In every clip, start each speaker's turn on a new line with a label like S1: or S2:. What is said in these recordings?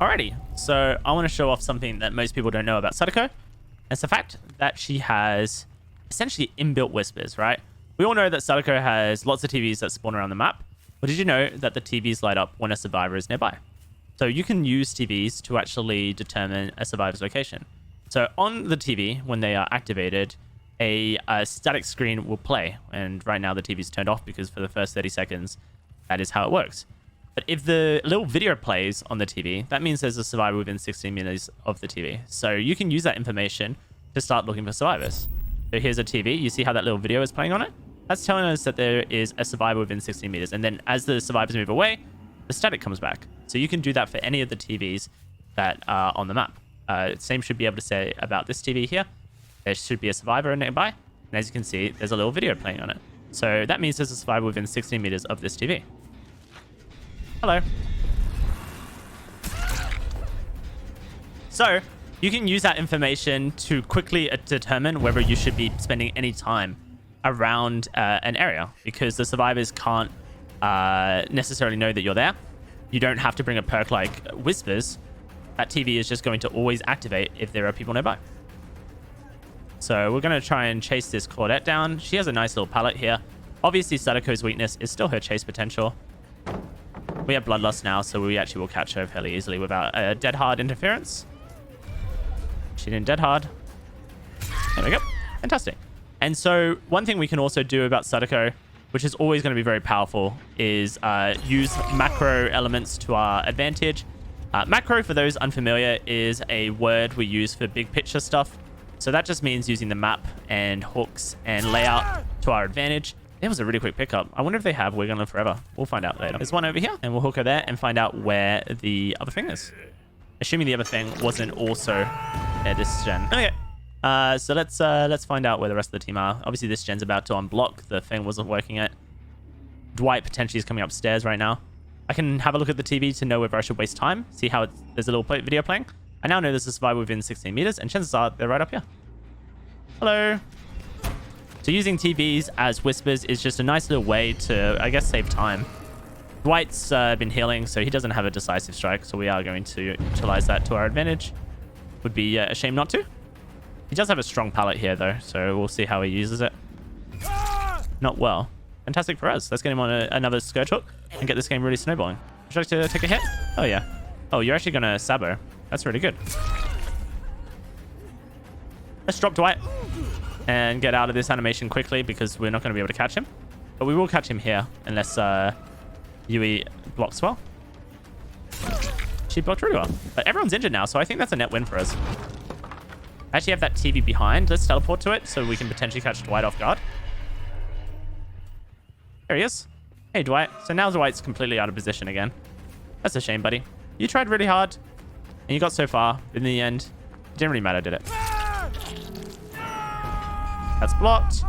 S1: Alrighty, so I want to show off something that most people don't know about Sadako. It's the fact that she has essentially inbuilt whispers, right? We all know that Sadako has lots of TVs that spawn around the map, but did you know that the TVs light up when a survivor is nearby? So you can use TVs to actually determine a survivor's location. So on the TV, when they are activated, a static screen will play, and right now the TV is turned off because for the first 30 seconds, that is how it works. But if the little video plays on the TV, that means there's a survivor within 16 meters of the TV. So you can use that information to start looking for survivors. So here's a TV. You see how that little video is playing on it? That's telling us that there is a survivor within 16 meters. And then as the survivors move away, the static comes back. So you can do that for any of the TVs that are on the map. Same should be able to say about this TV here. There should be a survivor nearby. And as you can see, there's a little video playing on it. So that means there's a survivor within 16 meters of this TV. Hello. So you can use that information to quickly determine whether you should be spending any time around an area, because the survivors can't necessarily know that you're there. You don't have to bring a perk like Whispers. That TV is just going to always activate if there are people nearby. So we're going to try and chase this Claudette down. She has a nice little pallet here. Obviously, Sadako's weakness is still her chase potential. We have Bloodlust now, so we actually will catch her fairly easily without dead hard interference. She didn't dead hard. There we go. Fantastic. And so one thing we can also do about Sadako, which is always going to be very powerful, is use macro elements to our advantage. Macro, for those unfamiliar, is a word we use for big picture stuff. So that just means using the map and hooks and layout to our advantage. It was a really quick pickup. I wonder if they have We're Gonna Live Forever. We'll find out later. There's one over here, and we'll hook her there and find out where the other thing is. Assuming the other thing wasn't also this gen. Okay. So let's find out where the rest of the team are. Obviously, this gen's about to unblock. The thing wasn't working yet. Dwight potentially is coming upstairs right now. I can have a look at the TV to know whether I should waste time. See how there's a little video playing. I now know there's a survivor within 16 meters, and chances are they're right up here. Hello. So using TVs as whispers is just a nice little way to, I guess, save time. Dwight's been healing, so he doesn't have a decisive strike, so we are going to utilize that to our advantage. Would be a shame not to. He does have a strong pallet here, though, so we'll see how he uses it. Not well. Fantastic for us. Let's get him on another Scourge Hook and get this game really snowballing. Would you like to take a hit? Oh, yeah. Oh, you're actually going to Sabo. That's really good. Let's drop Dwight and get out of this animation quickly because we're not going to be able to catch him. But we will catch him here unless Yui blocks well. She blocked really well. But everyone's injured now, so I think that's a net win for us. I actually have that TV behind. Let's teleport to it so we can potentially catch Dwight off guard. There he is. Hey, Dwight. So now Dwight's completely out of position again. That's a shame, buddy. You tried really hard, and you got so far. In the end, it didn't really matter, did it? That's blocked.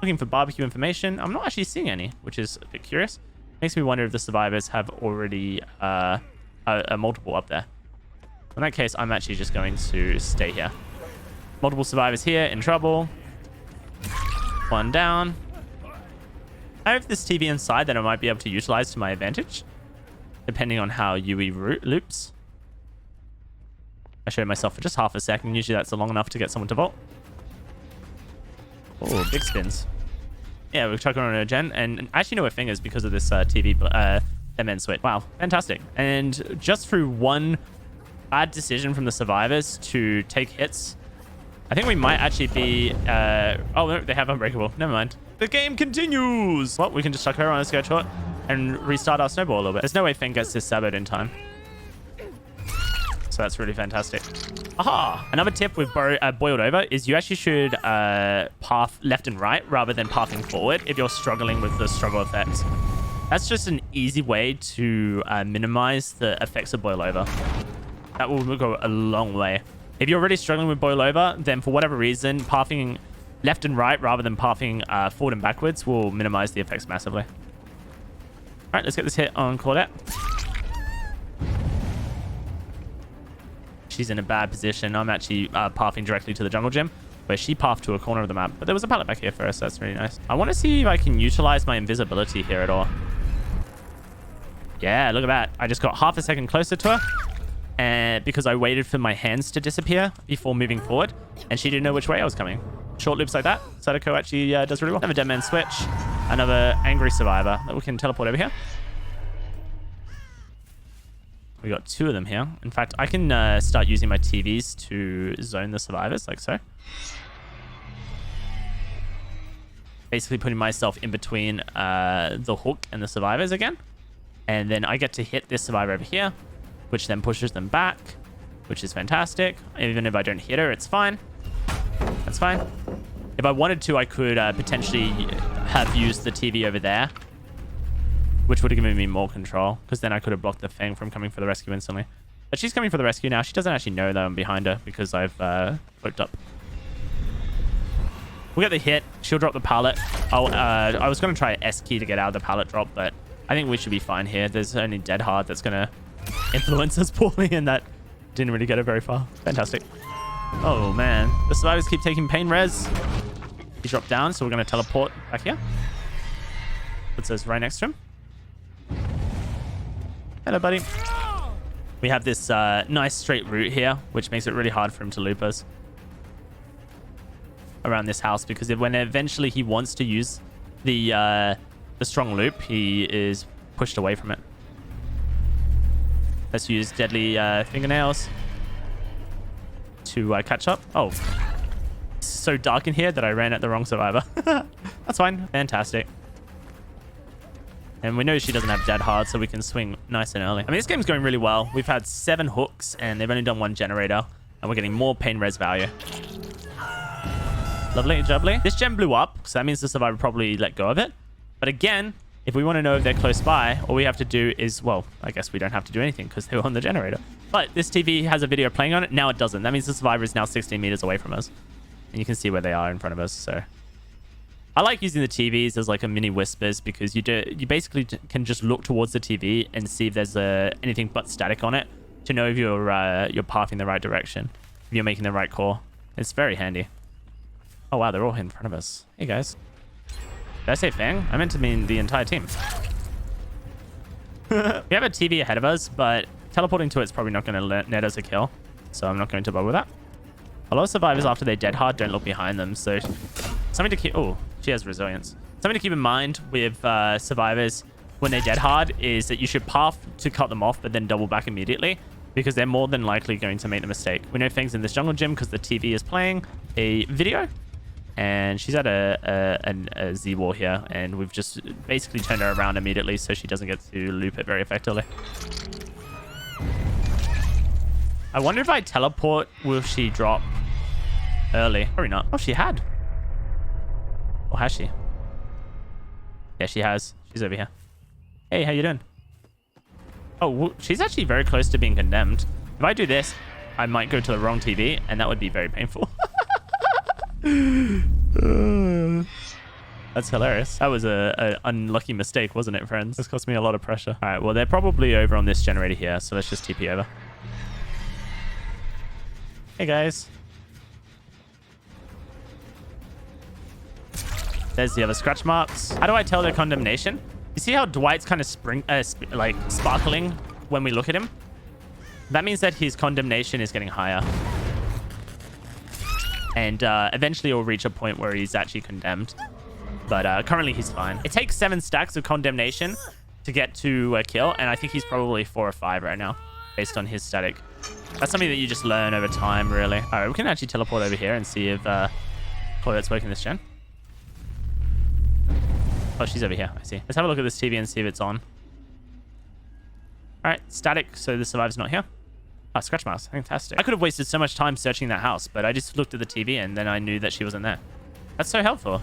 S1: Looking for barbecue information. I'm not actually seeing any, which is a bit curious. Makes me wonder if the survivors have already a multiple up there. In that case, I'm actually just going to stay here. Multiple survivors here in trouble. One down. I have this TV inside that I might be able to utilize to my advantage, depending on how Yui loops. I showed myself for just half a second. Usually that's long enough to get someone to vault. Oh, big spins. Yeah, we're chucking on a gen, and I actually know where fingers because of this TV MN switch. Wow, fantastic. And just through one bad decision from the survivors to take hits, I think we might actually be... oh, no, they have Unbreakable. Never mind. The game continues! Well, we can just chuck her on a Scourge Hook and restart our snowball a little bit. There's no way Finn gets this saboed in time. So that's really fantastic. Aha! Another tip with Boiled Over is you actually should path left and right rather than pathing forward if you're struggling with the struggle effects. That's just an easy way to minimize the effects of Boil Over. That will go a long way. If you're already struggling with Boil Over, then for whatever reason, pathing left and right rather than pathing forward and backwards will minimize the effects massively. All right, let's get this hit on Claudette. She's in a bad position. I'm actually pathing directly to the jungle gym, where she pathed to a corner of the map. But there was a pallet back here first. That's really nice. I want to see if I can utilize my invisibility here at all. Yeah, look at that. I just got half a second closer to her. because I waited for my hands to disappear before moving forward, and she didn't know which way I was coming. Short loops like that, Sadako actually does really well. Another dead man switch, another angry survivor that we can teleport over here. We got 2 of them here. In fact, I can start using my TVs to zone the survivors, like so. Basically putting myself in between the hook and the survivors again. And then I get to hit this survivor over here, which then pushes them back, which is fantastic. Even if I don't hit her, it's fine. That's fine. If I wanted to, I could potentially have used the TV over there, which would have given me more control, because then I could have blocked the Fang from coming for the rescue instantly. But she's coming for the rescue now. She doesn't actually know that I'm behind her because I've cloaked up. We'll get the hit. She'll drop the pallet. I was going to try S key to get out of the pallet drop, but I think we should be fine here. There's only Dead Hard that's going to influence us poorly, and that didn't really get it very far. Fantastic. Oh, man. The survivors keep taking pain res. He dropped down, so we're going to teleport back here. Puts us right next to him. Hello, buddy. We have this nice straight route here, which makes it really hard for him to loop us around this house, because when eventually he wants to use the strong loop, he is pushed away from it. Let's use deadly fingernails to catch up. Oh, it's so dark in here that I ran at the wrong survivor. That's fine. Fantastic. And we know she doesn't have Dead Hard, so we can swing nice and early. I mean, this game's going really well. We've had 7 hooks, and they've only done 1 generator, and we're getting more pain res value. Lovely, jubbly. This gem blew up, so that means the survivor probably let go of it. But again, if we want to know if they're close by, all we have to do is, well, I guess we don't have to do anything because they were on the generator. But this TV has a video playing on it. Now it doesn't. That means the survivor is now 16 meters away from us. And you can see where they are in front of us, so... I like using the TVs as like a mini whispers, because you basically can just look towards the TV and see if there's anything but static on it to know if you're pathing the right direction, if you're making the right call. It's very handy. Oh wow, they're all in front of us. Hey guys. Did I say Fang? I meant to mean the entire team. We have a TV ahead of us, but teleporting to it's probably not going to net us a kill, so I'm not going to bother with that. A lot of survivors after they're dead hard don't look behind them, so something to keep... Oh, she has resilience. Something to keep in mind with survivors when they're dead hard is that you should path to cut them off, but then double back immediately, because they're more than likely going to make the mistake. We know Fang's in this jungle gym because the TV is playing a video, and she's at a Z wall here, and we've just basically turned her around immediately so she doesn't get to loop it very effectively. I wonder if I teleport, will she drop early? Probably not. Oh, she had. Or has she? Yeah, she has. She's over here. Hey, how you doing? Oh, well, she's actually very close to being condemned. If I do this, I might go to the wrong TV, and that would be very painful. That's hilarious. That was an unlucky mistake, wasn't it, friends? This cost me a lot of pressure. All right, well, they're probably over on this generator here, so let's just TP over. Hey, guys. There's the other scratch marks. How do I tell their condemnation? You see how Dwight's kind of sparkling when we look at him? That means that his condemnation is getting higher. And eventually he'll reach a point where he's actually condemned. But currently he's fine. It takes 7 stacks of condemnation to get to a kill. And I think he's probably 4 or 5 right now, based on his static. That's something that you just learn over time, really. All right, we can actually teleport over here and see if Claudette's working this gen. Oh, she's over here. I see. Let's have a look at this TV and see if it's on. All right, static. So the survivor's not here. Ah, scratch marks. Fantastic. I could have wasted so much time searching that house, but I just looked at the TV and then I knew that she wasn't there. That's so helpful.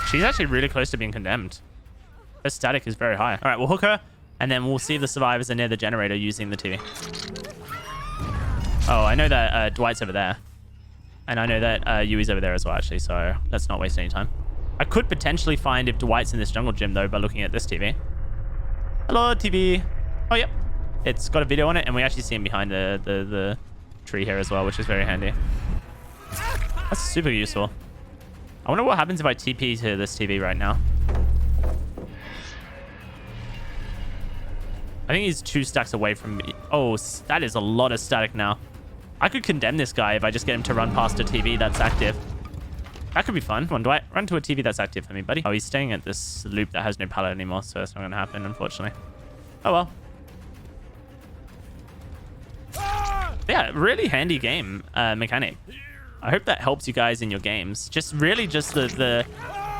S1: She's actually really close to being condemned. Her static is very high. All right, we'll hook her, and then we'll see if the survivors are near the generator using the TV. Oh, I know that Dwight's over there. And I know that Yui's over there as well, actually, so let's not waste any time. I could potentially find if Dwight's in this jungle gym, though, by looking at this TV. Hello, TV. Oh, yep. It's got a video on it, and we actually see him behind the tree here as well, which is very handy. That's super useful. I wonder what happens if I TP to this TV right now. I think he's 2 stacks away from me. Oh, that is a lot of static now. I could condemn this guy if I just get him to run past a TV that's active. That could be fun. Come on, Dwight. Run to a TV that's active for me, buddy. Oh, he's staying at this loop that has no pallet anymore, so that's not going to happen, unfortunately. Oh, well. Yeah, really handy game mechanic. I hope that helps you guys in your games. Just really just the...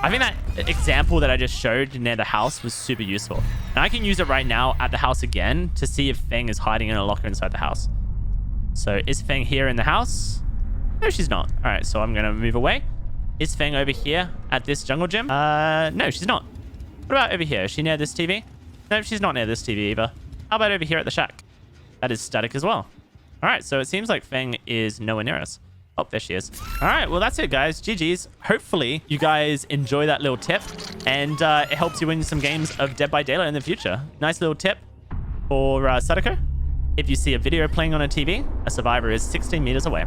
S1: I think that example that I just showed near the house was super useful. And I can use it right now at the house again to see if Feng is hiding in a locker inside the house. So is Feng here in the house? No, she's not. All right, so I'm going to move away. Is Feng over here at this jungle gym? No, she's not. What about over here? Is she near this TV? No, she's not near this TV either. How about over here at the shack? That is static as well. All right, so it seems like Feng is nowhere near us. Oh, there she is. All right, well, that's it, guys. GG's. Hopefully, you guys enjoy that little tip, and it helps you win some games of Dead by Daylight in the future. Nice little tip for Sadako. If you see a video playing on a TV, a survivor is 16 meters away.